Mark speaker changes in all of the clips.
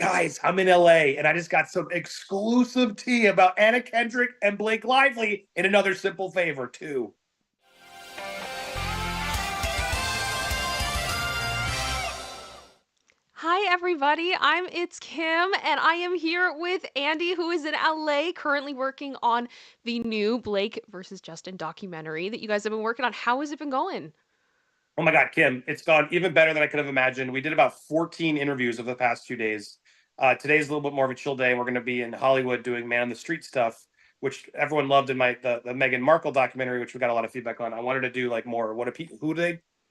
Speaker 1: guys, I'm in LA and I just got some exclusive tea about Anna Kendrick and Blake Lively in Another Simple Favor, too.
Speaker 2: Hi, everybody. It's Kim, and I am here with Andy, who is in LA, currently working on the new Blake versus Justin documentary that you guys have been working on. How has it been going?
Speaker 1: Oh my God, Kim, it's gone even better than I could have imagined. We did about 14 interviews over the past 2 days. Today's a little bit more of a chill day. We're going to be in Hollywood doing Man on the Street stuff, which everyone loved in the Meghan Markle documentary, which we got a lot of feedback on. I wanted to do like more. What are people? Who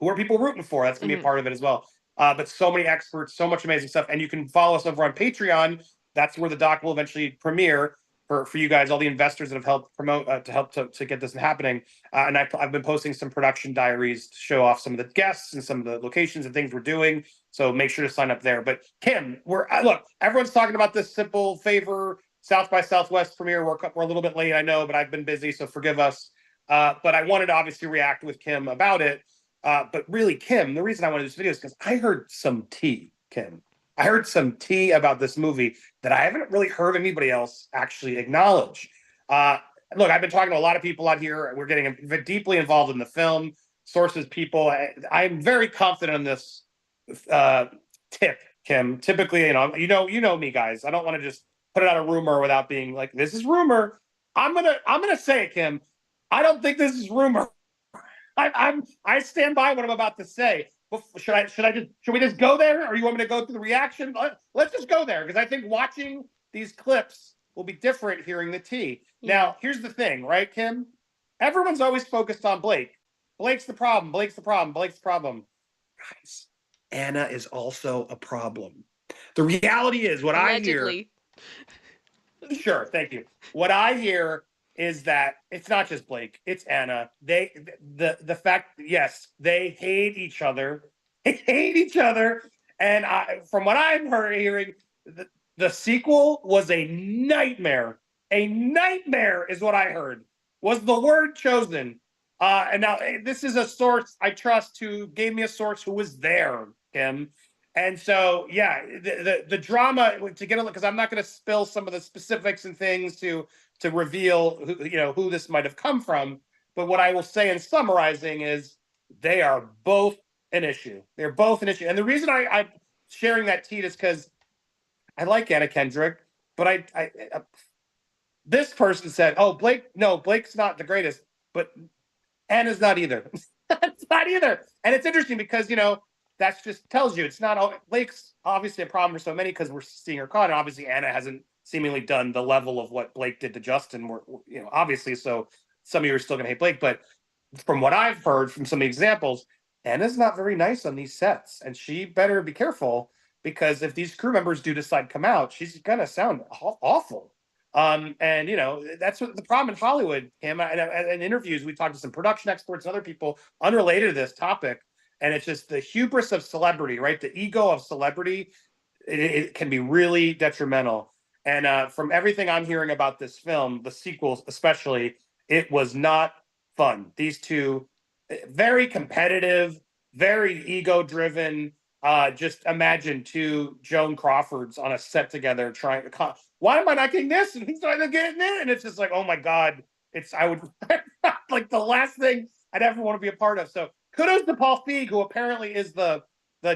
Speaker 1: are people rooting for? That's going to be a
Speaker 2: Mhm.
Speaker 1: part of it as well. But so many experts, so much amazing stuff, and you can follow us over on Patreon. That's where the doc will eventually premiere for you guys, all the investors that have helped promote to get this happening. And I've been posting some production diaries to show off some of the guests and some of the locations and things we're doing. So make sure to sign up there. But Kim, look, everyone's talking about this Simple Favor South by Southwest premiere. We're a little bit late, I know, but I've been busy, so forgive us. But I wanted to obviously react with Kim about it. But really, Kim, the reason I wanted this video is because I heard some tea, Kim. I heard some tea about this movie that I haven't really heard anybody else actually acknowledge. Look, I've been talking to a lot of people out here. We're getting deeply involved in the film. Sources, people. I'm very confident in this uh, tip, Kim. Typically, you know me, guys. I don't want to just put it out a rumor without being like, this is rumor. I'm gonna say it, Kim. I don't think this is rumor. I stand by what I'm about to say. Should we just go there, or you want me to go through the reaction? Let's just go there, because I think watching these clips will be different hearing the tea.
Speaker 2: Yeah.
Speaker 1: Now, here's the thing, right, Kim? Everyone's always focused on Blake. Blake's the problem. Blake's the problem. Blake's the problem. Guys, Anna is also a problem. The reality is, what I hear.
Speaker 2: Allegedly.
Speaker 1: Sure, thank you. What I hear is that it's not just Blake, it's Anna. The fact, yes, they hate each other. They hate each other. And from what I'm hearing, the sequel was a nightmare. A nightmare is what I heard. Was the word chosen? And now this is a source I trust who gave me a source who was there, Kim. And so, yeah, the drama to get, because I'm not going to spill some of the specifics and things to reveal who this might have come from. But what I will say in summarizing is they are both an issue. They're both an issue. And the reason I'm sharing that tea is because I like Anna Kendrick, but this person said, "Oh, Blake, no, Blake's not the greatest, but Anna's not either." It's not either. And it's interesting because that just tells you it's not. Blake's obviously a problem for so many because we're seeing her caught, and obviously Anna hasn't seemingly done the level of what Blake did to Justin. Obviously, so some of you are still going to hate Blake, but from what I've heard from some of the examples, Anna's not very nice on these sets, and she better be careful, because if these crew members do decide to come out, she's gonna sound awful. And that's what the problem in Hollywood, Kim. And in interviews, we talked to some production experts and other people unrelated to this topic, and it's just the hubris of celebrity, right? The ego of celebrity, it can be really detrimental. And from everything I'm hearing about this film, the sequels especially, it was not fun. These two, very competitive, very ego-driven. Just imagine two Joan Crawfords on a set together trying to. Why am I not getting this? And he's not getting it, and it's just like, oh my God! I would like the last thing I'd ever want to be a part of. So kudos to Paul Feig, who apparently is the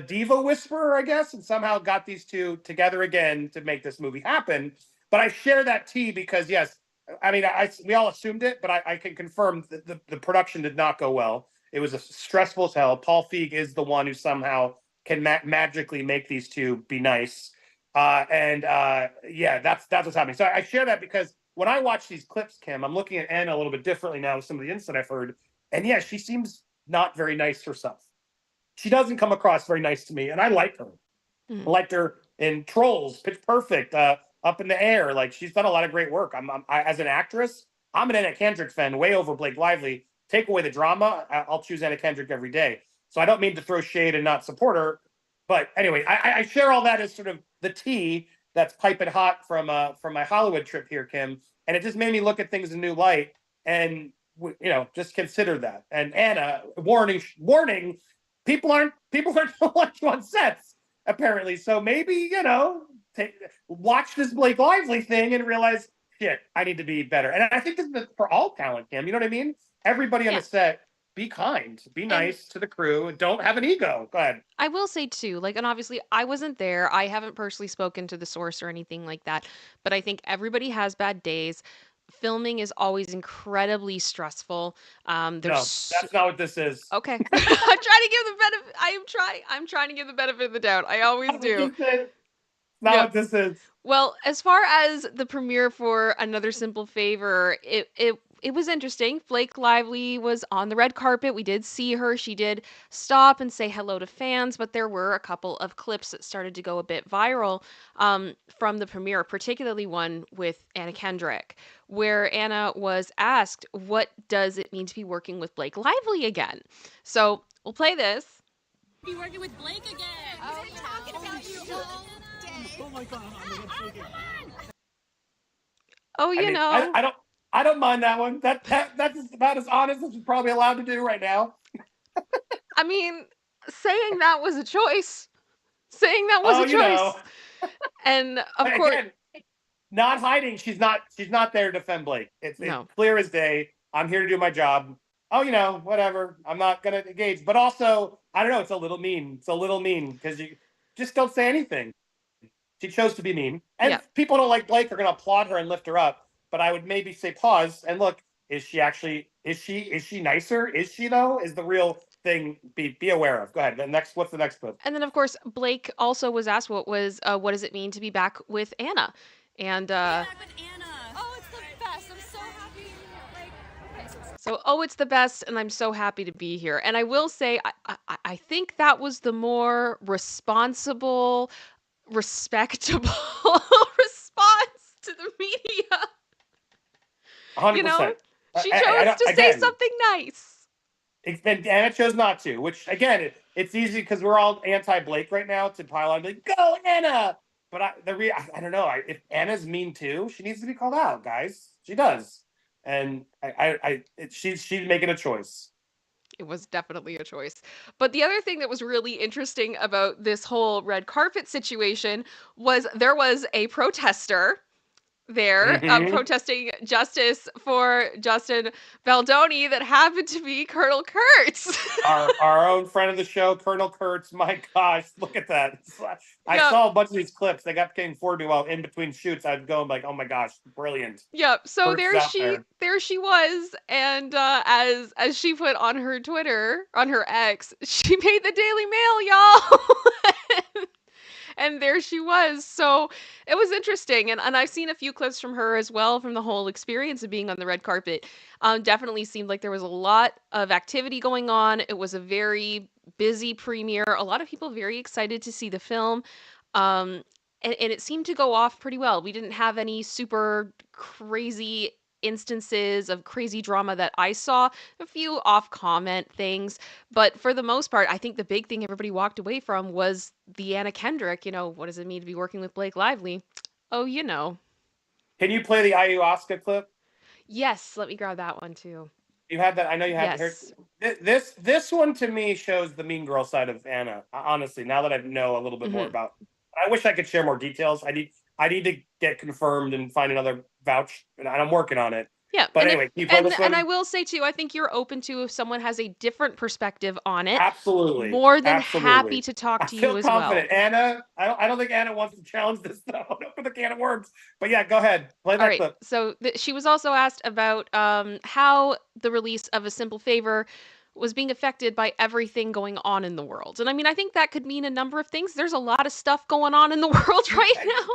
Speaker 1: diva whisperer, I guess, and somehow got these two together again to make this movie happen. But I share that tea because, yes, I mean, we all assumed it, but I can confirm that the production did not go well. It was stressful as hell. Paul Feig is the one who somehow can magically make these two be nice. Yeah, that's what's happening. So I share that because when I watch these clips, Kim, I'm looking at Anna a little bit differently now with some of the insight I've heard. And yeah, she seems not very nice herself. She doesn't come across very nice to me, and I like her. I liked her in Trolls, Pitch Perfect, Up in the Air. Like, she's done a lot of great work. As an actress, I'm an Anna Kendrick fan, way over Blake Lively. Take away the drama, I'll choose Anna Kendrick every day. So I don't mean to throw shade and not support her, but anyway, I share all that as sort of the tea that's piping hot from my Hollywood trip here, Kim, and it just made me look at things in a new light, and just consider that. And Anna, warning, people aren't going to watch you on sets apparently. So maybe watch this Blake Lively thing and realize, shit, I need to be better. And I think this is for all talent, Kim. You know what I mean? Everybody on the set, be kind, be nice to the crew, and don't have an ego. Go ahead.
Speaker 2: I will say too, like, and obviously I wasn't there. I haven't personally spoken to the source or anything like that, but I think everybody has bad days. Filming is always incredibly stressful.
Speaker 1: No, that's not what this is.
Speaker 2: Okay. I'm trying to give the benefit. I'm trying to give the benefit of the doubt. I always do.
Speaker 1: Not what this is.
Speaker 2: Well, as far as the premiere for Another Simple Favor, it was interesting. Blake Lively was on the red carpet. We did see her. She did stop and say hello to fans, but there were a couple of clips that started to go a bit viral from the premiere, particularly one with Anna Kendrick, where Anna was asked, "What does it mean to be working with Blake Lively again?" So we'll play this.
Speaker 3: Be working with Blake again. Oh, we're talking about you all day. Oh my God!
Speaker 2: Oh, you know.
Speaker 1: I don't mind that one. That's about as honest as we're probably allowed to do right now.
Speaker 2: I mean, saying that was a choice. Saying that was a choice.
Speaker 1: Know.
Speaker 2: And of course,
Speaker 1: again, not hiding. She's not there to defend Blake. It's clear as day. I'm here to do my job. Oh, whatever. I'm not gonna engage. But also, I don't know. It's a little mean. It's a little mean because you just don't say anything. She chose to be mean, and people who don't like Blake are gonna applaud her and lift her up. But I would maybe say pause and look, is she nicer? Is she though? Is the real thing be aware of? Go ahead. What's the next clip?
Speaker 2: And then of course Blake also was asked what does it mean to be back with Anna? And
Speaker 3: back with Anna. Oh, it's the best. I'm so happy.
Speaker 2: It's the best, and I'm so happy to be here. And I will say, I think that was the more responsible, respectable response to the media.
Speaker 1: 100%.
Speaker 2: She chose to say something nice.
Speaker 1: And Anna chose not to, which again, it's easy because we're all anti-Blake right now to pile on, like, go Anna. But I don't know. If Anna's mean too, she needs to be called out, guys. She does, and she's making a choice.
Speaker 2: It was definitely a choice. But the other thing that was really interesting about this whole red carpet situation was there was a protester there protesting justice for Justin Baldoni that happened to be Colonel Kurtz.
Speaker 1: our own friend of the show, Colonel Kurtz. My gosh, look at that. I saw a bunch of these clips. They got getting forwarded to me while in between shoots. I'd go like, oh my gosh, brilliant.
Speaker 2: Yep. So there she was. And as she put on her Twitter, on her X, she made the Daily Mail, y'all. And there she was. So it was interesting. And I've seen a few clips from her as well from the whole experience of being on the red carpet. Definitely seemed like there was a lot of activity going on. It was a very busy premiere. A lot of people very excited to see the film. And it seemed to go off pretty well. We didn't have any super crazy instances of crazy drama that I saw, a few off comment things, but for the most part, I think the big thing everybody walked away from was the Anna Kendrick, what does it mean to be working with Blake Lively? Oh,
Speaker 1: Can you play the ayahuasca clip?
Speaker 2: Yes, let me grab that one too.
Speaker 1: You had that? I know you had this one to me shows the mean girl side of Anna. Honestly, now that I know a little bit more about, I wish I could share more details. I need to get confirmed and find another vouch, and I'm working on it.
Speaker 2: Yeah,
Speaker 1: but anyway,
Speaker 2: and I will say too, I think you're open to if someone has a different perspective on it.
Speaker 1: Absolutely,
Speaker 2: more than happy to talk to you as well. I feel confident,
Speaker 1: Anna. I don't think Anna wants to challenge this though. Open the can of worms. But yeah, go ahead, play that clip.
Speaker 2: So she was also asked about how the release of A Simple Favor was being affected by everything going on in the world. And I mean, I think that could mean a number of things. There's a lot of stuff going on in the world right now.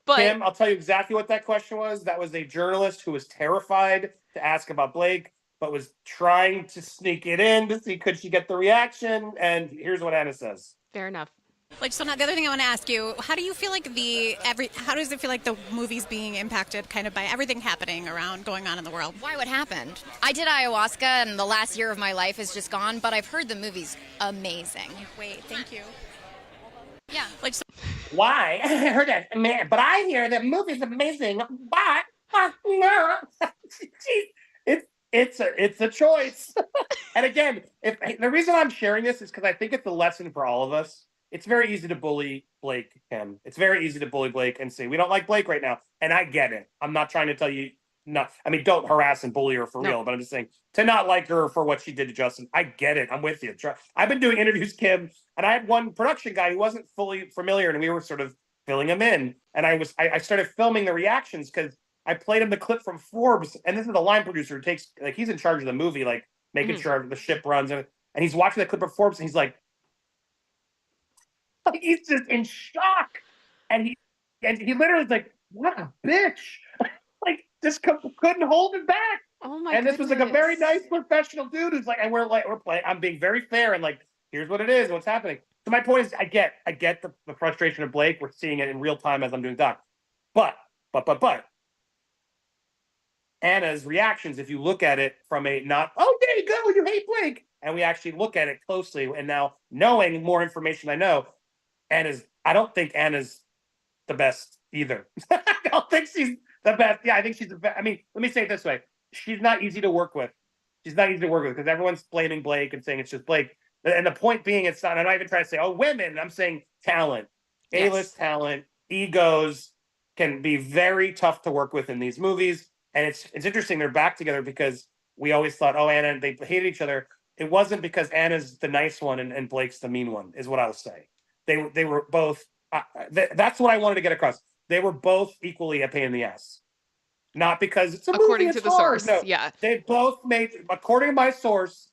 Speaker 2: But
Speaker 1: Kim, I'll tell you exactly what that question was. That was a journalist who was terrified to ask about Blake, but was trying to sneak it in to see could she get the reaction. And here's what Anna says.
Speaker 2: Fair enough.
Speaker 3: So now the other thing I want to ask you, how do you feel like how does it feel like the movie's being impacted kind of by everything happening around going on in the world?
Speaker 4: Why, what happened? I did ayahuasca and the last year of my life is just gone, but I've heard the movie's amazing.
Speaker 3: Wait, thank you.
Speaker 4: Yeah.
Speaker 1: Why? I heard that, man, but I hear that movie's amazing, but no. It's a choice. And again, if the reason I'm sharing this is because I think it's a lesson for all of us. it's very easy to bully Blake, Kim. It's very easy to bully Blake and say, we don't like Blake right now. And I get it. I'm not trying to tell you not, I mean, don't harass and bully her for real, but I'm just saying to not like her for what she did to Justin. I get it. I'm with you. I've been doing interviews, Kim, and I had one production guy who wasn't fully familiar, and we were sort of filling him in. And I started filming the reactions because I played him the clip from Forbes, and this is the line producer who takes, like, he's in charge of the movie, like making sure the ship runs, and he's watching the clip of Forbes, and he's like he's just in shock, and he literally is like, "What a bitch!" Like, just couldn't hold it back.
Speaker 2: Oh my!
Speaker 1: And this was like a very nice professional dude who's like, and we're playing. I'm being very fair and like, here's what it is, what's happening. So my point is, I get the frustration of Blake. We're seeing it in real time as I'm doing doc, but Anna's reactions, if you look at it from a not, oh, there you go, you hate Blake, and we actually look at it closely, and now knowing more information I know, I don't think Anna's the best either. I don't think she's the best. Yeah, I think she's the best. I mean, let me say it this way. She's not easy to work with. She's not easy to work with because everyone's blaming Blake and saying it's just Blake. And the point being, it's not, I'm not even trying to say, oh, women. I'm saying talent, A-list talent, egos can be very tough to work with in these movies. And it's interesting they're back together because we always thought, oh, Anna and they hated each other. It wasn't because Anna's the nice one and Blake's the mean one, is what I'll say. They were both. That's what I wanted to get across. They were both equally a pain in the ass. Not because it's a movie,
Speaker 2: according
Speaker 1: it's
Speaker 2: to the
Speaker 1: hard.
Speaker 2: source.
Speaker 1: No,
Speaker 2: yeah,
Speaker 1: they both made, according to my source,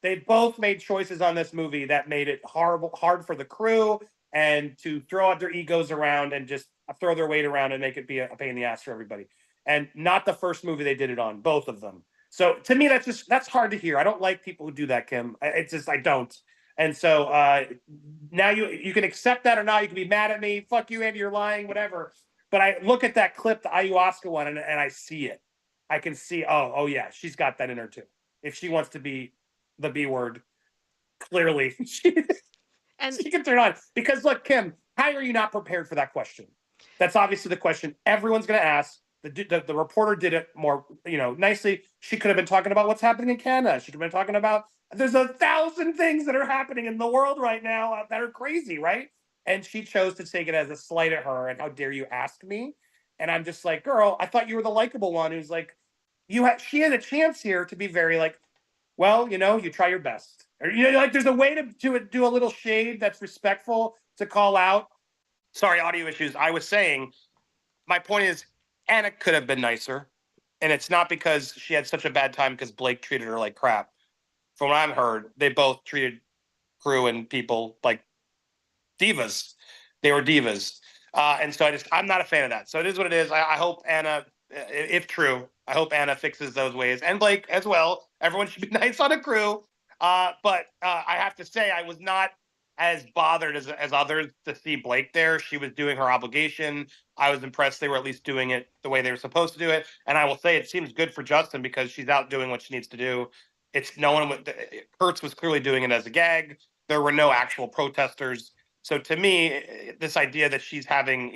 Speaker 1: they both made choices on this movie that made it hard for the crew and to throw out their egos around and just throw their weight around and make it be a pain in the ass for everybody. And not the first movie they did it on, both of them. So to me, that's hard to hear. I don't like people who do that, Kim. It's just, I don't. And so now you can accept that or not. You can be mad at me. Fuck you, Andy, you're lying, whatever. But I look at that clip, the ayahuasca one, and I see it. I can see, oh yeah, she's got that in her too. If she wants to be the B word, clearly she can turn on. Because look, Kim, how are you not prepared for that question? That's obviously the question everyone's going to ask. The reporter did it more, nicely. She could have been talking about what's happening in Canada. She could have been talking about there's 1,000 things that are happening in the world right now that are crazy, right? And she chose to take it as a slight at her. And how dare you ask me? And I'm just like, girl, I thought you were the likable one who's like, she had a chance here to be very like, well, you try your best. Or, like there's a way to do a little shade that's respectful to call out. Sorry, audio issues. I was saying, my point is, Anna could have been nicer. And it's not because she had such a bad time because Blake treated her like crap. From what I've heard, they both treated crew and people like divas. They were divas. And so I'm not a fan of that. So it is what it is. I hope Anna, if true, I hope Anna fixes those ways. And Blake as well. Everyone should be nice on a crew. But I have to say, I was not as bothered as others to see Blake there. She was doing her obligation. I was impressed they were at least doing it the way they were supposed to do it. And I will say it seems good for Justin because she's out doing what she needs to do. It's no one. Kurtz was clearly doing it as a gag. There were no actual protesters. So to me, this idea that she's having,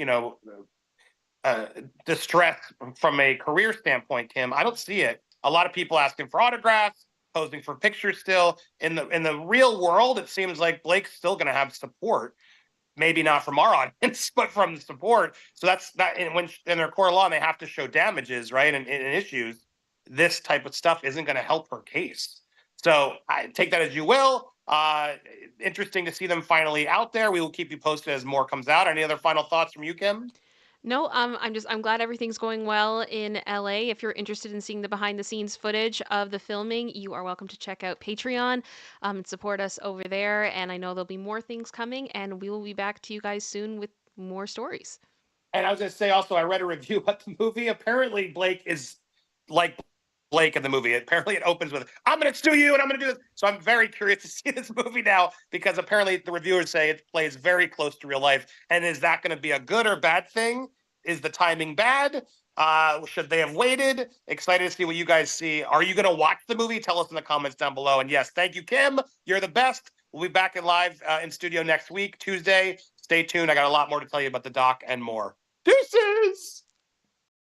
Speaker 1: distress from a career standpoint, Kim, I don't see it. A lot of people asking for autographs, posing for pictures still. In the real world, it seems like Blake's still going to have support. Maybe not from our audience, but from the support. So that's not in their core law, they have to show damages, right? And issues. This type of stuff isn't going to help her case. So I take that as you will. Interesting to see them finally out there. We will keep you posted as more comes out. Any other final thoughts from you, Kim?
Speaker 2: No, I'm glad everything's going well in LA. If you're interested in seeing the behind the scenes footage of the filming, you are welcome to check out Patreon and support us over there. And I know there'll be more things coming, and we will be back to you guys soon with more stories.
Speaker 1: And I was going to say also, I read a review about the movie. Apparently, Blake is like Blake in the movie. Apparently, it opens with, I'm going to sue you and I'm going to do this. So I'm very curious to see this movie now because apparently the reviewers say it plays very close to real life. And is that going to be a good or bad thing? Is the timing bad? Should they have waited? Excited to see what you guys see. Are you going to watch the movie? Tell us in the comments down below. And yes, thank you, Kim. You're the best. We'll be back in live in studio next week, Tuesday. Stay tuned. I got a lot more to tell you about the doc and more. Deuces!